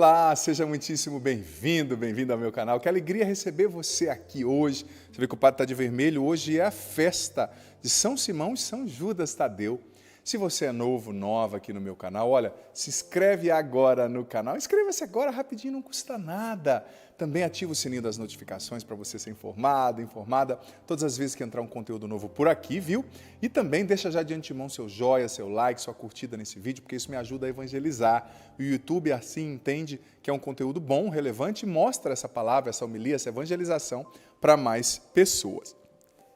Olá, seja muitíssimo bem-vindo, bem-vindo ao meu canal. Que alegria receber você aqui hoje. Você vê que o padre está de vermelho. Hoje é a festa de São Simão e São Judas Tadeu. Se você é novo, nova aqui no meu canal, olha, se inscreve agora no canal. Inscreva-se agora rapidinho, não custa nada. Também ativa o sininho das notificações para você ser informado, informada todas as vezes que entrar um conteúdo novo por aqui, viu? E também deixa já de antemão seu joia, seu like, sua curtida nesse vídeo, porque isso me ajuda a evangelizar. O YouTube assim entende que é um conteúdo bom, relevante e mostra essa palavra, essa homilia, essa evangelização para mais pessoas.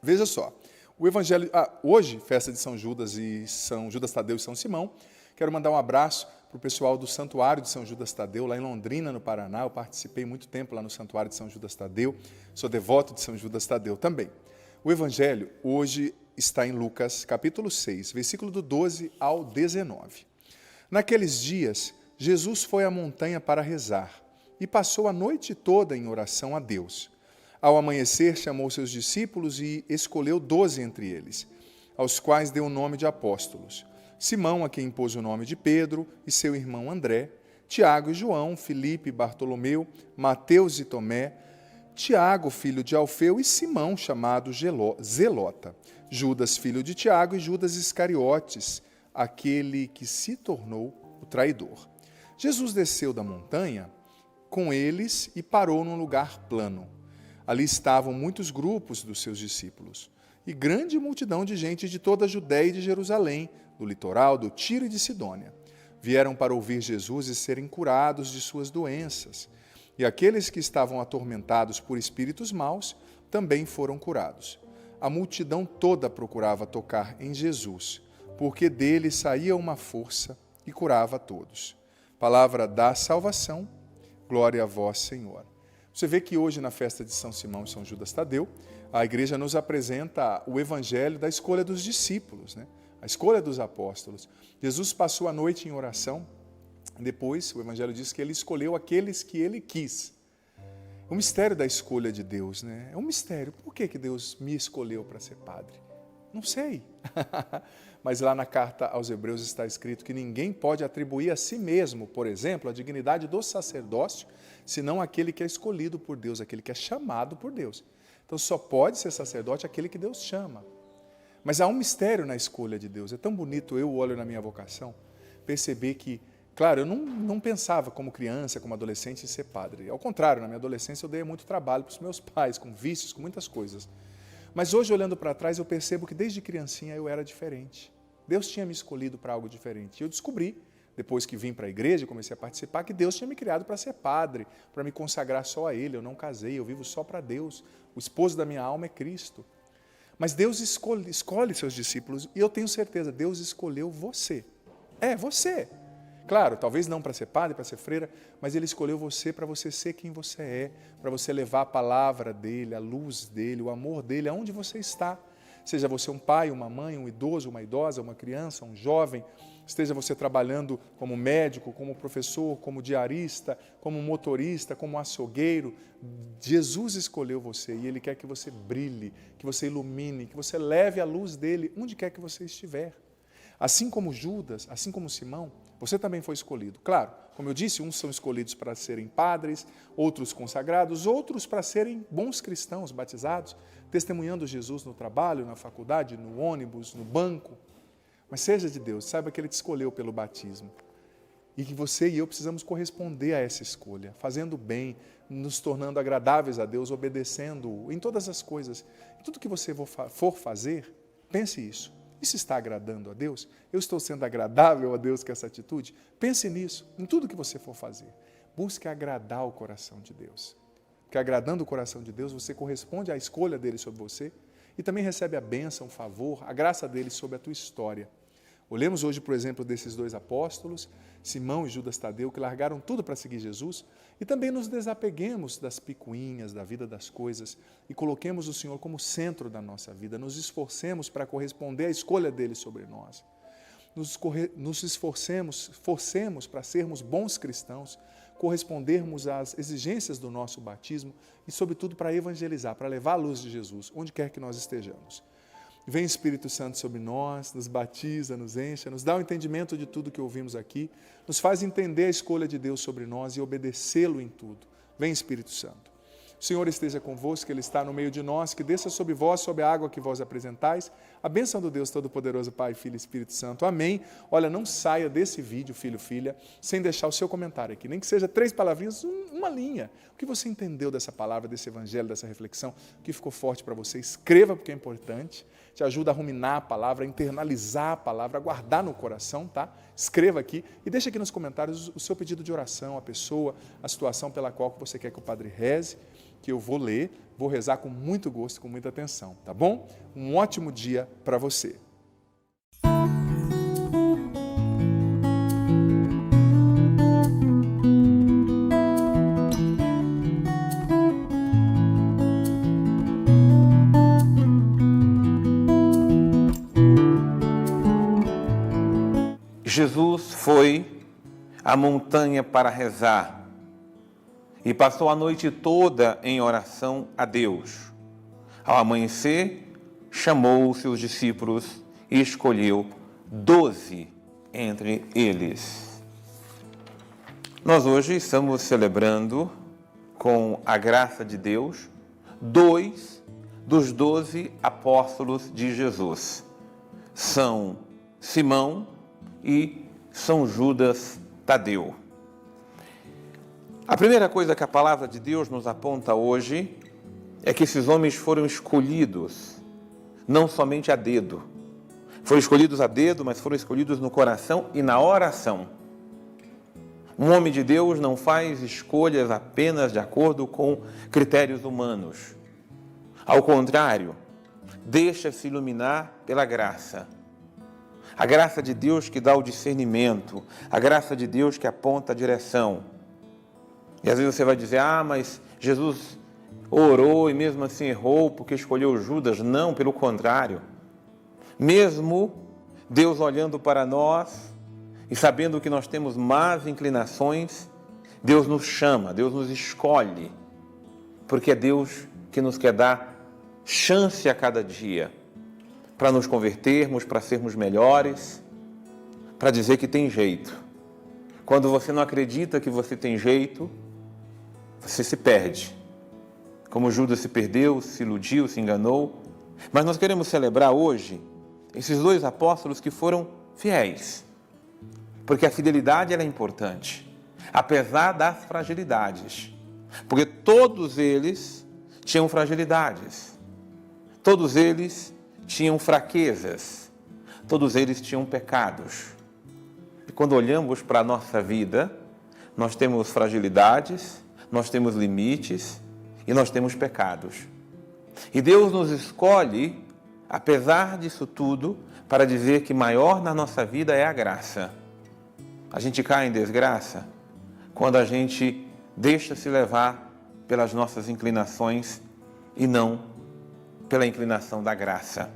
Veja só. O Evangelho, hoje, festa de São Judas e São Judas Tadeu e São Simão. Quero mandar um abraço para o pessoal do Santuário de São Judas Tadeu, lá em Londrina, no Paraná. Eu participei muito tempo lá no Santuário de São Judas Tadeu. Sou devoto de São Judas Tadeu também. O Evangelho hoje está em Lucas, capítulo 6, versículo do 12 ao 19. Naqueles dias, Jesus foi à montanha para rezar e passou a noite toda em oração a Deus. Ao amanhecer, chamou seus discípulos e escolheu 12 entre eles, aos quais deu o nome de apóstolos. Simão, a quem impôs o nome de Pedro, e seu irmão André, Tiago e João, Filipe e Bartolomeu, Mateus e Tomé, Tiago, filho de Alfeu, e Simão, chamado Zelota, Judas, filho de Tiago, e Judas Iscariotes, aquele que se tornou o traidor. Jesus desceu da montanha com eles e parou num lugar plano. Ali estavam muitos grupos dos seus discípulos e grande multidão de gente de toda a Judéia e de Jerusalém, do litoral, do Tiro e de Sidônia. Vieram para ouvir Jesus e serem curados de suas doenças. E aqueles que estavam atormentados por espíritos maus também foram curados. A multidão toda procurava tocar em Jesus, porque dele saía uma força e curava a todos. Palavra da salvação, glória a vós, Senhor. Você vê que hoje, na festa de São Simão e São Judas Tadeu, a igreja nos apresenta o evangelho da escolha dos discípulos, né? A escolha dos apóstolos. Jesus passou a noite em oração, depois o evangelho diz que ele escolheu aqueles que ele quis. O mistério da escolha de Deus, né? É um mistério. Por que Deus me escolheu para ser padre? Não sei. Mas lá na carta aos Hebreus está escrito que ninguém pode atribuir a si mesmo, por exemplo, a dignidade do sacerdócio, senão aquele que é escolhido por Deus, aquele que é chamado por Deus. Então só pode ser sacerdote aquele que Deus chama. Mas há um mistério na escolha de Deus. É tão bonito, eu olho na minha vocação, perceber que, claro, eu não pensava como criança, como adolescente em ser padre. Ao contrário, na minha adolescência eu dei muito trabalho para os meus pais, com vícios, com muitas coisas. Mas hoje, olhando para trás, eu percebo que desde criancinha eu era diferente. Deus tinha me escolhido para algo diferente. E eu descobri, depois que vim para a igreja e comecei a participar, que Deus tinha me criado para ser padre, para me consagrar só a Ele. Eu não casei, eu vivo só para Deus. O esposo da minha alma é Cristo. Mas Deus escolhe seus discípulos e eu tenho certeza, Deus escolheu você. É, você. Claro, talvez não para ser padre, para ser freira, mas Ele escolheu você para você ser quem você é, para você levar a palavra dEle, a luz dEle, o amor dEle, aonde você está. Seja você um pai, uma mãe, um idoso, uma idosa, uma criança, um jovem, esteja você trabalhando como médico, como professor, como diarista, como motorista, como açougueiro, Jesus escolheu você e Ele quer que você brilhe, que você ilumine, que você leve a luz dEle onde quer que você estiver. Assim como Judas, assim como Simão, você também foi escolhido. Claro, como eu disse, uns são escolhidos para serem padres, outros consagrados, outros para serem bons cristãos batizados, testemunhando Jesus no trabalho, na faculdade, no ônibus, no banco. Mas seja de Deus, saiba que Ele te escolheu pelo batismo. E que você e eu precisamos corresponder a essa escolha, fazendo bem, nos tornando agradáveis a Deus, obedecendo em todas as coisas. Em tudo que você for fazer, pense isso. Isso está agradando a Deus? Eu estou sendo agradável a Deus com essa atitude? Pense nisso, em tudo que você for fazer. Busque agradar o coração de Deus. Porque agradando o coração de Deus, você corresponde à escolha dele sobre você e também recebe a bênção, o favor, a graça dele sobre a tua história. Olhemos hoje, por exemplo, desses dois apóstolos, Simão e Judas Tadeu, que largaram tudo para seguir Jesus, e também nos desapeguemos das picuinhas, da vida das coisas, e coloquemos o Senhor como centro da nossa vida, nos esforcemos para corresponder à escolha dele sobre nós. Nos forcemos para sermos bons cristãos, correspondermos às exigências do nosso batismo e, sobretudo, para evangelizar, para levar a luz de Jesus, onde quer que nós estejamos. Vem Espírito Santo sobre nós, nos batiza, nos enche, nos dá o entendimento de tudo que ouvimos aqui, nos faz entender a escolha de Deus sobre nós e obedecê-lo em tudo. Vem Espírito Santo. O Senhor esteja convosco, Ele está no meio de nós, que desça sobre vós, sobre a água que vós apresentais, a bênção do Deus Todo-Poderoso, Pai, Filho e Espírito Santo. Amém. Olha, não saia desse vídeo, filho, filha, sem deixar o seu comentário aqui, nem que seja 3 palavrinhas, uma linha. O que você entendeu dessa palavra, desse evangelho, dessa reflexão, o que ficou forte para você? Escreva, porque é importante, te ajuda a ruminar a palavra, a internalizar a palavra, a guardar no coração, tá? Escreva aqui e deixa aqui nos comentários o seu pedido de oração, a pessoa, a situação pela qual você quer que o Padre reze, que eu vou ler, vou rezar com muito gosto, com muita atenção, tá bom? Um ótimo dia para você. Jesus foi à montanha para rezar e passou a noite toda em oração a Deus. Ao amanhecer, chamou os seus discípulos e escolheu 12 entre eles. Nós hoje estamos celebrando, com a graça de Deus, 2 dos 12 apóstolos de Jesus. São Simão e São Judas Tadeu. A primeira coisa que a palavra de Deus nos aponta hoje é que esses homens foram escolhidos, não somente a dedo. Foram escolhidos a dedo, mas foram escolhidos no coração e na oração. Um homem de Deus não faz escolhas apenas de acordo com critérios humanos. Ao contrário, deixa-se iluminar pela graça. A graça de Deus que dá o discernimento, a graça de Deus que aponta a direção. E às vezes você vai dizer, mas Jesus orou e mesmo assim errou porque escolheu Judas. Não, pelo contrário. Mesmo Deus olhando para nós e sabendo que nós temos más inclinações, Deus nos chama, Deus nos escolhe, porque é Deus que nos quer dar chance a cada dia para nos convertermos, para sermos melhores, para dizer que tem jeito. Quando você não acredita que você tem jeito, você se perde. Como Judas se perdeu, se iludiu, se enganou. Mas nós queremos celebrar hoje esses 2 apóstolos que foram fiéis. Porque a fidelidade ela é importante, apesar das fragilidades. Porque todos eles tinham fragilidades. Todos eles tinham fraquezas. Todos eles tinham pecados. E quando olhamos para a nossa vida, nós temos fragilidades, nós temos limites e nós temos pecados. E Deus nos escolhe, apesar disso tudo, para dizer que maior na nossa vida é a graça. A gente cai em desgraça quando a gente deixa se levar pelas nossas inclinações e não pela inclinação da graça.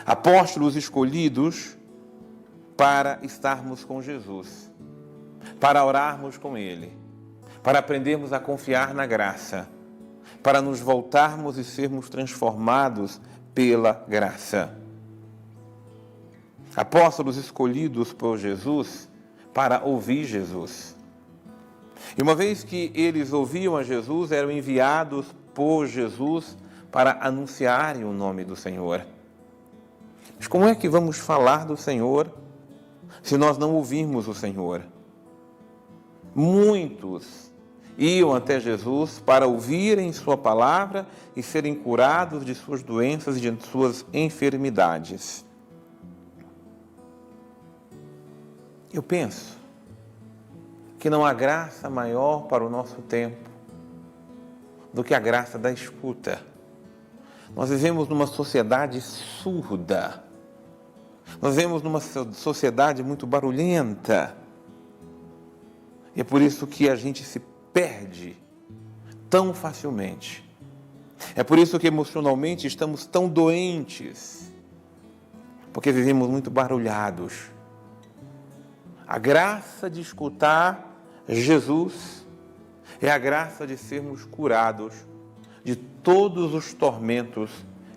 Apóstolos escolhidos para estarmos com Jesus, para orarmos com Ele, para aprendermos a confiar na graça, para nos voltarmos e sermos transformados pela graça. Apóstolos escolhidos por Jesus para ouvir Jesus. E uma vez que eles ouviam a Jesus, eram enviados por Jesus para anunciarem o nome do Senhor. Mas como é que vamos falar do Senhor se nós não ouvirmos o Senhor? Muitos iam até Jesus para ouvirem sua palavra e serem curados de suas doenças e de suas enfermidades. Eu penso que não há graça maior para o nosso tempo do que a graça da escuta. Nós vivemos numa sociedade surda. Nós vivemos numa sociedade muito barulhenta. E é por isso que a gente se perde tão facilmente. É por isso que emocionalmente estamos tão doentes. Porque vivemos muito barulhados. A graça de escutar Jesus é a graça de sermos curados de todos os tormentos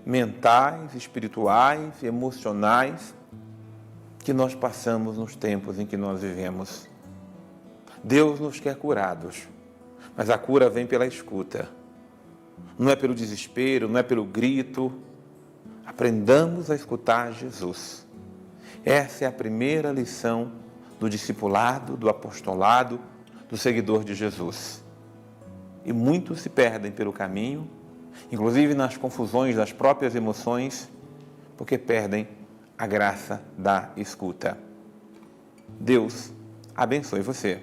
mentais, espirituais, emocionais que nós passamos nos tempos em que nós vivemos. Deus nos quer curados, mas a cura vem pela escuta. Não é pelo desespero, não é pelo grito. Aprendamos a escutar Jesus. Essa é a primeira lição do discipulado, do apostolado, do seguidor de Jesus. E muitos se perdem pelo caminho, inclusive nas confusões das próprias emoções, porque perdem a graça da escuta. Deus abençoe você.